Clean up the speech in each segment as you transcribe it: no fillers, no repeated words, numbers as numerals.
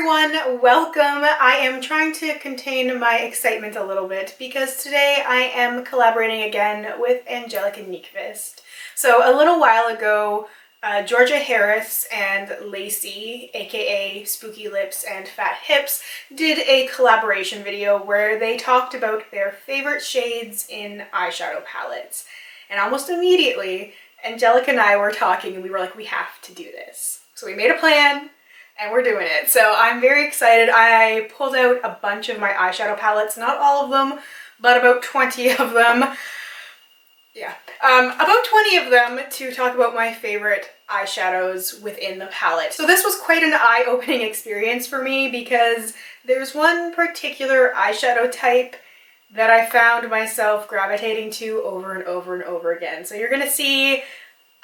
everyone, welcome. I am trying to contain my excitement a little bit because today I am collaborating again with Angelica and Nyqvist. So a little while ago, Georgia and Lacie, aka Spooky Lips and Fat Hips, did a collaboration video where they talked about their favorite shades in eyeshadow palettes. And almost immediately, Angelica and I were talking and we were like, we have to do this. So we made a plan and we're doing it. So I'm very excited. I pulled out a bunch of my eyeshadow palettes, not all of them, but about 20 of them. Yeah, about 20 of them to talk about my favorite eyeshadows within the palette. So this was quite an eye-opening experience for me because there's one particular eyeshadow type that I found myself gravitating to over and over and over again. So you're gonna see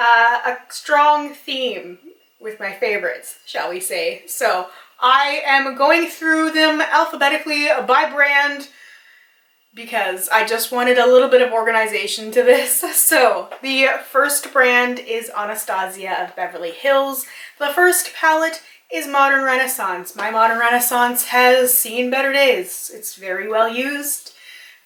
a strong theme with my favorites, shall we say. So I am going through them alphabetically by brand because I just wanted a little bit of organization to this. So the first brand is Anastasia of Beverly Hills. The first palette is Modern Renaissance. My Modern Renaissance has seen better days. It's very well used,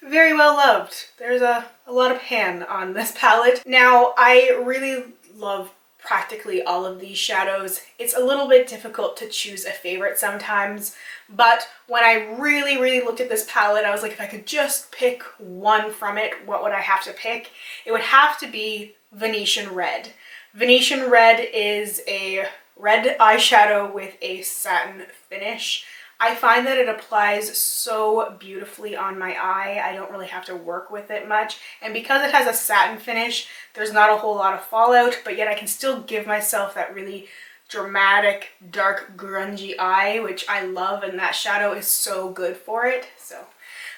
very well loved. There's a lot of pan on this palette. Now, I really love practically all of these shadows. It's a little bit difficult to choose a favorite sometimes, but when I really looked at this palette, I was like, if I could just pick one from it, what would I have to pick? It would have to be Venetian Red. Venetian Red is a red eyeshadow with a satin finish. I find that it applies so beautifully on my eye. I don't really have to work with it much. And because it has a satin finish, there's not a whole lot of fallout, but yet I can still give myself that really dramatic, dark, grungy eye, which I love, and that shadow is so good for it. So,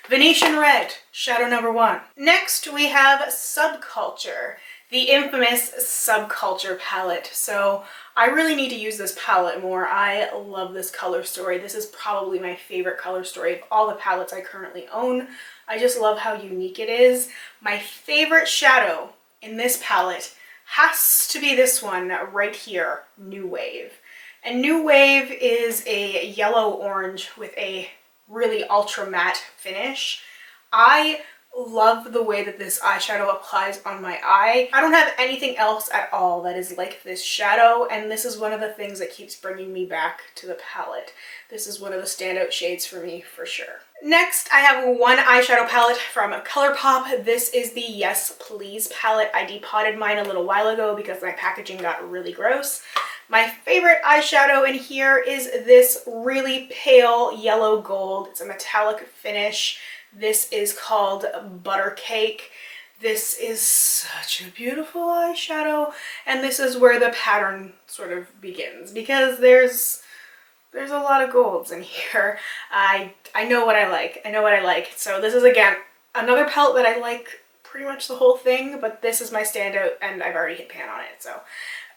Venetian Red, shadow number one. Next, we have Subculture, the infamous Subculture palette. So I really need to use this palette more. I love this color story. This is probably my favorite color story of all the palettes I currently own. I just love how unique it is. My favorite shadow in this palette has to be this one right here, New Wave. And New Wave is a yellow-orange with a really ultra matte finish. I love the way that this eyeshadow applies on my eye. I don't have anything else at all that is like this shadow, and this is one of the things that keeps bringing me back to the palette. This is one of the standout shades for me for sure. Next, I have one eyeshadow palette from ColourPop. This is the Yes Please palette. I depotted mine a little while ago because my packaging got really gross. My favorite eyeshadow in here is this really pale yellow gold. It's a metallic finish. This is called Butter Cake. This is such a beautiful eyeshadow, and this is where the pattern sort of begins because there's a lot of golds in here. I know what I like. I know what I like. So this is, again, another palette that I like pretty much the whole thing, but this is my standout and I've already hit pan on it. So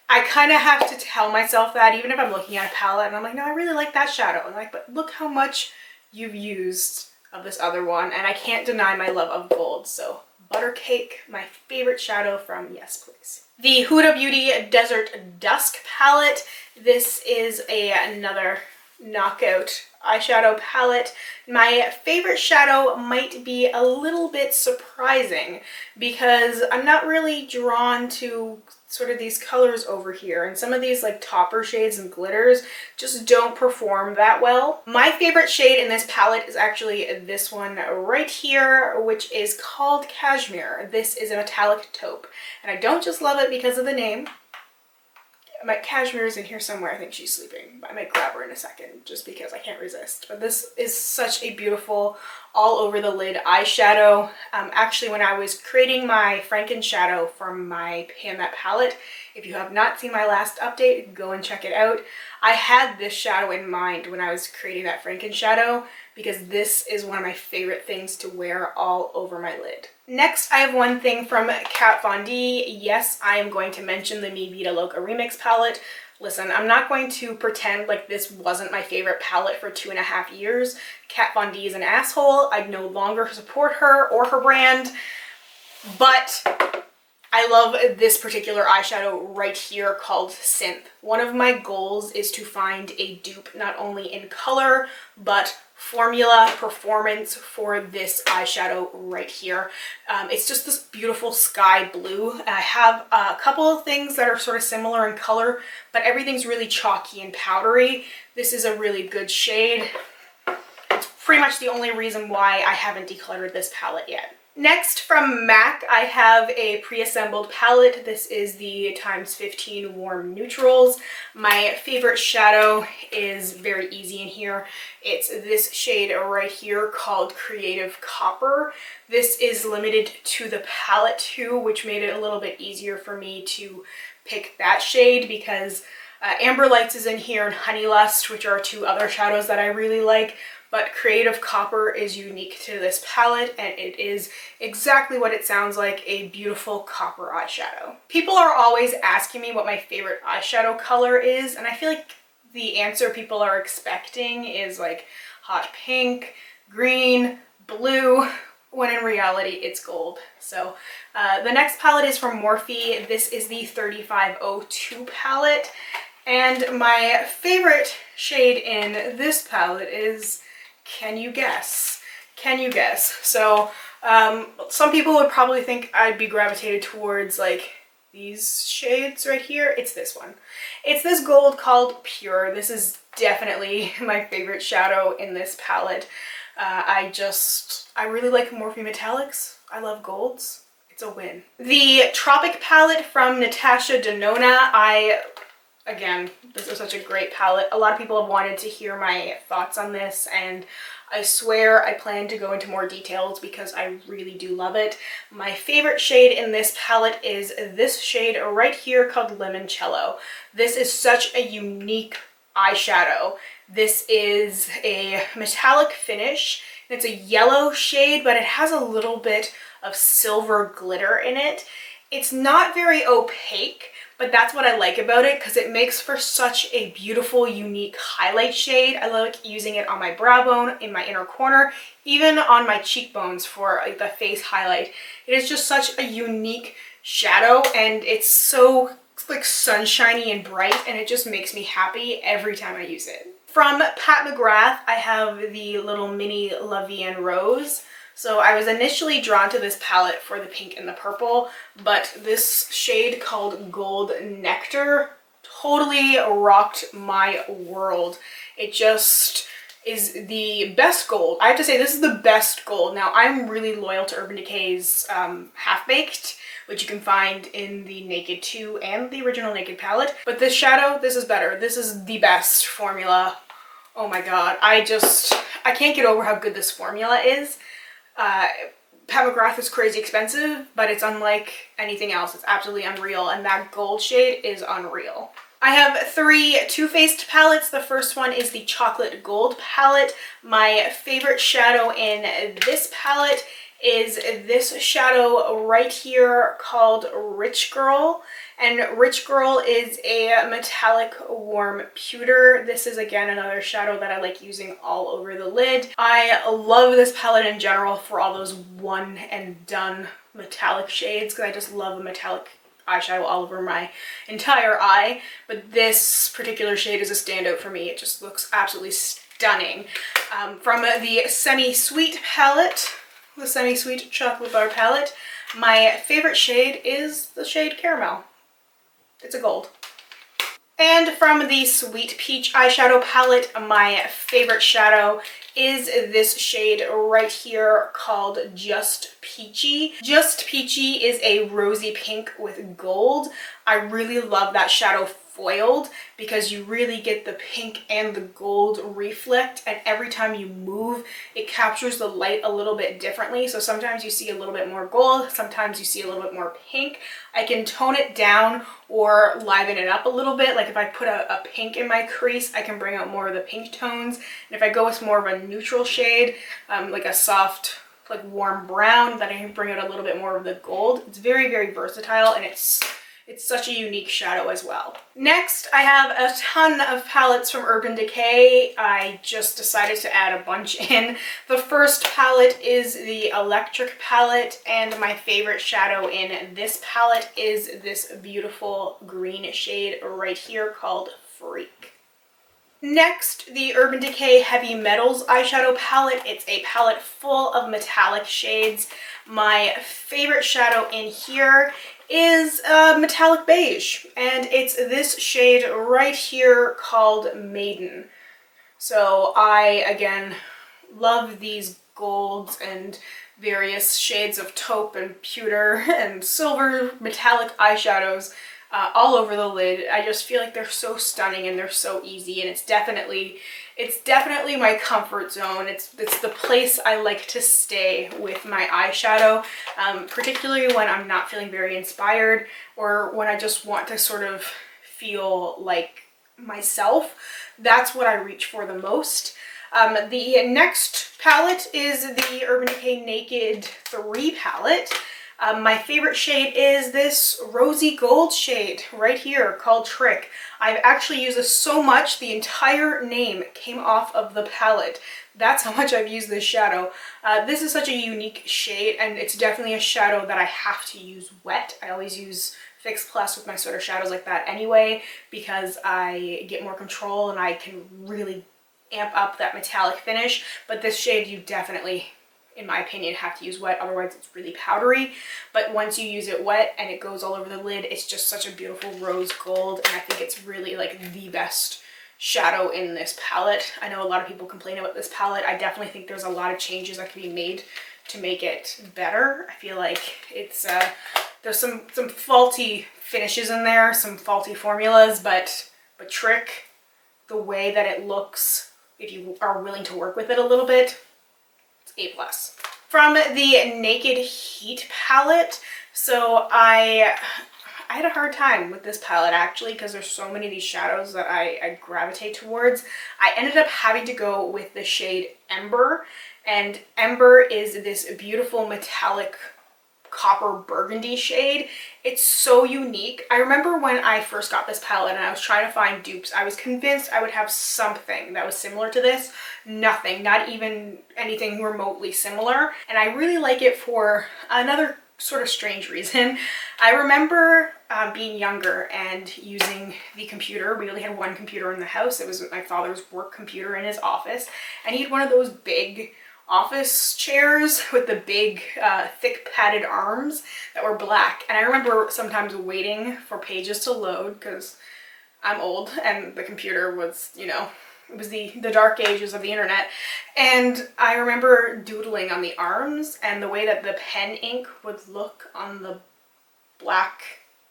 I kind of have to tell myself that even if I'm looking at a palette and I'm like, no, I really like that shadow. I'm like, but look how much you've used of this other one, and I can't deny my love of gold. So Butter Cake, my favorite shadow from Yes Please. The Huda Beauty Desert Dusk palette. This is another knockout eyeshadow palette. My favorite shadow might be a little bit surprising because I'm not really drawn to sort of these colors over here, and some of these like topper shades and glitters just don't perform that well. My favorite shade in this palette is actually this one right here, which is called Cashmere. This is a metallic taupe, and I don't just love it because of the name. My Cashmere is in here somewhere. I think she's sleeping. I might grab her in a second just because I can't resist. But this is such a beautiful all over the lid eyeshadow. Actually, when I was creating my Franken shadow from my Pan That palette, if you have not seen my last update, go and check it out. I had this shadow in mind when I was creating that Franken shadow because this is one of my favorite things to wear all over my lid. Next, I have one thing from Kat Von D. Yes, I am going to mention the Me Vida Loca Remix palette. Listen, I'm not going to pretend like this wasn't my favorite palette for 2.5 years. Kat Von D is an asshole. I'd no longer support her or her brand, but I love this particular eyeshadow right here called Synth. One of my goals is to find a dupe not only in color, but formula, performance for this eyeshadow right here. It's just this beautiful sky blue. I have a couple of things that are sort of similar in color, but everything's really chalky and powdery. This is a really good shade. It's pretty much the only reason why I haven't decluttered this palette yet. Next, from MAC, I have a pre-assembled palette. This is the x15 Warm Neutrals. My favorite shadow is very easy in here. It's this shade right here called Creative Copper. This is limited to the palette too, which made it a little bit easier for me to pick that shade because Amber Lights is in here and Honey Lust, which are two other shadows that I really like. But Creative Copper is unique to this palette, and it is exactly what it sounds like, a beautiful copper eyeshadow. People are always asking me what my favorite eyeshadow color is, and I feel like the answer people are expecting is like hot pink, green, blue, when in reality it's gold. So the next palette is from Morphe. This is the 3502 palette, and my favorite shade in this palette is, can you guess? Can you guess? So some people would probably think I'd be gravitated towards like these shades right here. It's this one. It's this gold called Pure. This is definitely my favorite shadow in this palette. I really like Morphe metallics. I love golds. It's a win. The Tropic palette from Natasha Denona, again, this is such a great palette. A lot of people have wanted to hear my thoughts on this, and I swear I plan to go into more details because I really do love it. My favorite shade in this palette is this shade right here called Limoncello. This is such a unique eyeshadow. This is a metallic finish. It's a yellow shade, but it has a little bit of silver glitter in it. It's not very opaque, but that's what I like about it because it makes for such a beautiful, unique highlight shade. I like using it on my brow bone, in my inner corner, even on my cheekbones for like the face highlight. It is just such a unique shadow, and it's so like sunshiny and bright, and it just makes me happy every time I use it. From Pat McGrath, I have the little mini La Vie en Rose. So I was initially drawn to this palette for the pink and the purple, but this shade called Gold Nectar totally rocked my world. It just is the best gold. I have to say this is the best gold. Now I'm really loyal to Urban Decay's Half Baked, which you can find in the Naked 2 and the original Naked palette. But this shadow, this is better. This is the best formula. Oh my god, I can't get over how good this formula is. Pat McGrath is crazy expensive, but it's unlike anything else. It's absolutely unreal, and that gold shade is unreal. I have three Too Faced palettes. The first one is the Chocolate Gold palette. My favorite shadow in this palette is this shadow right here called Rich Girl. And Rich Girl is a metallic warm pewter. This is again another shadow that I like using all over the lid. I love this palette in general for all those one and done metallic shades because I just love a metallic eyeshadow all over my entire eye. But this particular shade is a standout for me. It just looks absolutely stunning. From the Semi-Sweet palette, the Semi-Sweet Chocolate Bar palette, my favorite shade is the shade Caramel. It's a gold. And from the Sweet Peach eyeshadow palette, my favorite shadow is this shade right here called Just Peachy. Just Peachy is a rosy pink with gold. I really love that shadow foiled because you really get the pink and the gold reflect, and every time you move it captures the light a little bit differently. So sometimes you see a little bit more gold, sometimes you see a little bit more pink. I can tone it down or liven it up a little bit. Like if I put a pink in my crease, I can bring out more of the pink tones, and if I go with more of a neutral shade, like a soft like warm brown, then I can bring out a little bit more of the gold. It's very, very versatile, and it's it's such a unique shadow as well. Next, I have a ton of palettes from Urban Decay. I just decided to add a bunch in. The first palette is the Electric palette, and my favorite shadow in this palette is this beautiful green shade right here called Freak. Next, the Urban Decay Heavy Metals eyeshadow palette. It's a palette full of metallic shades. My favorite shadow in here is metallic beige, and it's this shade right here called Maiden. So I, again, love these golds and various shades of taupe and pewter and silver metallic eyeshadows all over the lid. I just feel like they're so stunning and they're so easy, and it's definitely my comfort zone. It's the place I like to stay with my eyeshadow, particularly when I'm not feeling very inspired or when I just want to sort of feel like myself. That's what I reach for the most. The next palette is the Urban Decay Naked 3 palette. My favorite shade is this rosy gold shade right here called Trick. I've actually used this so much, the entire name came off of the palette. That's how much I've used this shadow. This is such a unique shade, and it's definitely a shadow that I have to use wet. I always use Fix Plus with my sort of shadows like that anyway, because I get more control and I can really amp up that metallic finish. But this shade you definitely, in my opinion, have to use wet, otherwise it's really powdery. But once you use it wet and it goes all over the lid, it's just such a beautiful rose gold, and I think it's really like the best shadow in this palette. I know a lot of people complain about this palette. I definitely think there's a lot of changes that can be made to make it better. I feel like it's there's some faulty finishes in there, some faulty formulas, but Trick, the way that it looks, if you are willing to work with it a little bit, A+. From the Naked Heat palette, so I had a hard time with this palette actually, because there's so many of these shadows that I gravitate towards. I ended up having to go with the shade Ember, and Ember is this beautiful metallic copper burgundy shade. It's so unique. I remember when I first got this palette and I was trying to find dupes, I was convinced I would have something that was similar to this. Nothing, not even anything remotely similar. And I really like it for another sort of strange reason. I remember being younger and using the computer. We only had one computer in the house. It was my father's work computer in his office, and he had one of those big office chairs with the big thick padded arms that were black. And I remember sometimes waiting for pages to load, because I'm old and the computer was, you know, it was the dark ages of the internet. And I remember doodling on the arms, and the way that the pen ink would look on the black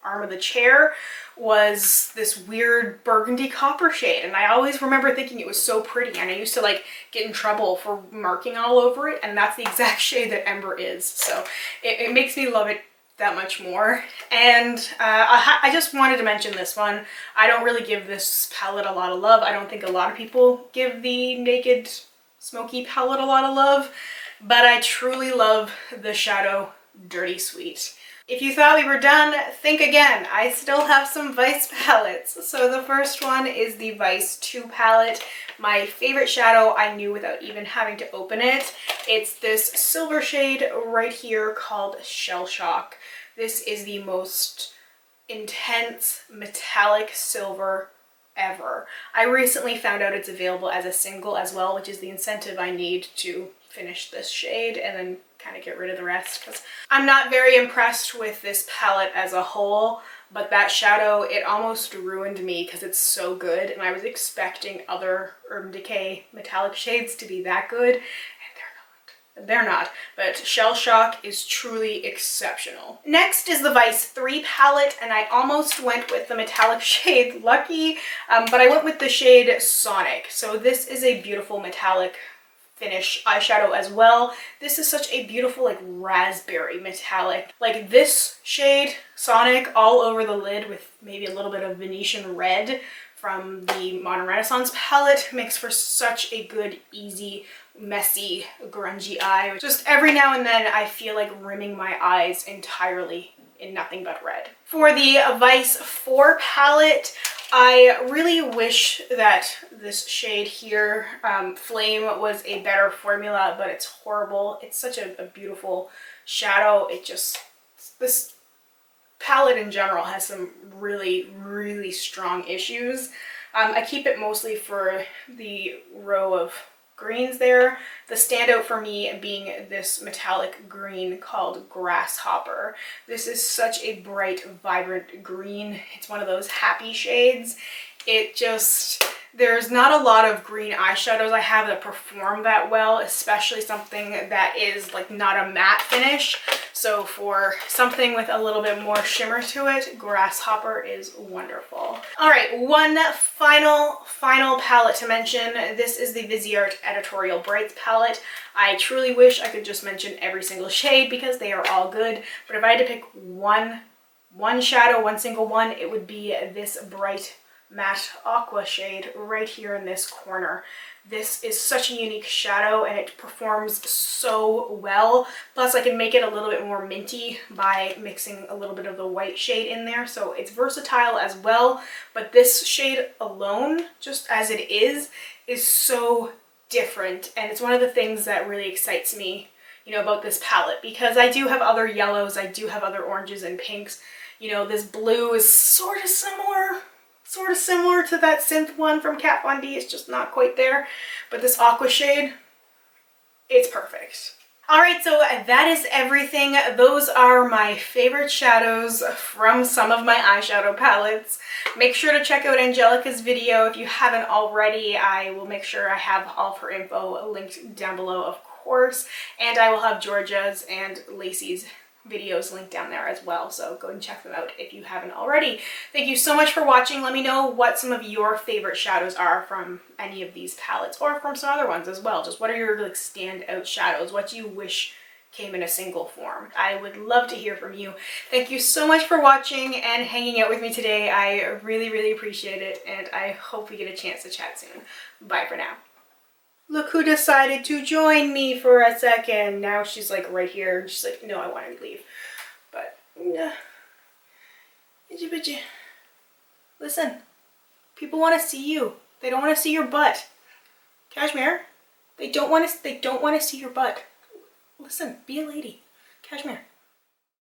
arm of the chair was this weird burgundy copper shade, and I always remember thinking it was so pretty, and I used to like get in trouble for marking all over it, and that's the exact shade that Ember is. So it makes me love it that much more. And I just wanted to mention this one. I don't really give this palette a lot of love. I don't think a lot of people give the Naked Smoky palette a lot of love, but I truly love the shadow Dirtysweet. If you thought we were done, think again. I still have some Vice palettes. So the first one is the Vice 2 palette. My favorite shadow I knew without even having to open it. It's this silver shade right here called Shellshock. This is the most intense metallic silver ever. I recently found out it's available as a single as well, which is the incentive I need to finish this shade and then kind of get rid of the rest, because I'm not very impressed with this palette as a whole. But that shadow, it almost ruined me because it's so good, and I was expecting other Urban Decay metallic shades to be that good, and they're not. But Shellshock is truly exceptional. Next is the Vice 3 palette, and I almost went with the metallic shade Lucky, but I went with the shade Sonic. So this is a beautiful metallic finish eyeshadow as well. This is such a beautiful like raspberry metallic. Like this shade, Sonic, all over the lid with maybe a little bit of Venetian red from the Modern Renaissance palette makes for such a good, easy, messy, grungy eye. Just every now and then I feel like rimming my eyes entirely in Nothing But Red. For the Vice 4 palette, I really wish that this shade here, Flame, was a better formula, but it's horrible. It's such a beautiful shadow. This palette in general has some really, really strong issues. I keep it mostly for the row of greens there. The standout for me being this metallic green called Grasshopper. This is such a bright, vibrant green. It's one of those happy shades. There's not a lot of green eyeshadows I have that perform that well, especially something that is like not a matte finish. So for something with a little bit more shimmer to it, Grasshopper is wonderful. All right, one final palette to mention. This is the Viseart Editorial Brights palette. I truly wish I could just mention every single shade because they are all good, but if I had to pick one shadow, one single one, it would be this bright matte aqua shade right here in this corner. This is such a unique shadow and it performs so well. Plus I can make it a little bit more minty by mixing a little bit of the white shade in there. So it's versatile as well, but this shade alone, just as it is so different. And it's one of the things that really excites me, you know, about this palette, because I do have other yellows, I do have other oranges and pinks. You know, this blue is sort of similar to that Synth one from Kat Von D. It's just not quite there. But this aqua shade, it's perfect. All right, so that is everything. Those are my favorite shadows from some of my eyeshadow palettes. Make sure to check out Angelica's video if you haven't already. I will make sure I have all of her info linked down below, of course. And I will have Georgia's and Lacie's videos linked down there as well, so go and check them out if you haven't already. Thank you so much for watching. Let me know what some of your favorite shadows are from any of these palettes, or from some other ones as well. Just what are your like standout shadows? What do you wish came in a single form? I would love to hear from you. Thank you so much for watching and hanging out with me today. I really, really appreciate it, and I hope we get a chance to chat soon. Bye for now. Look who decided to join me for a second. Now she's like right here and she's like, no, I want to leave. But, listen, people want to see you. They don't want to see your butt. Cashmere, they don't want to see your butt. Listen, be a lady. Cashmere.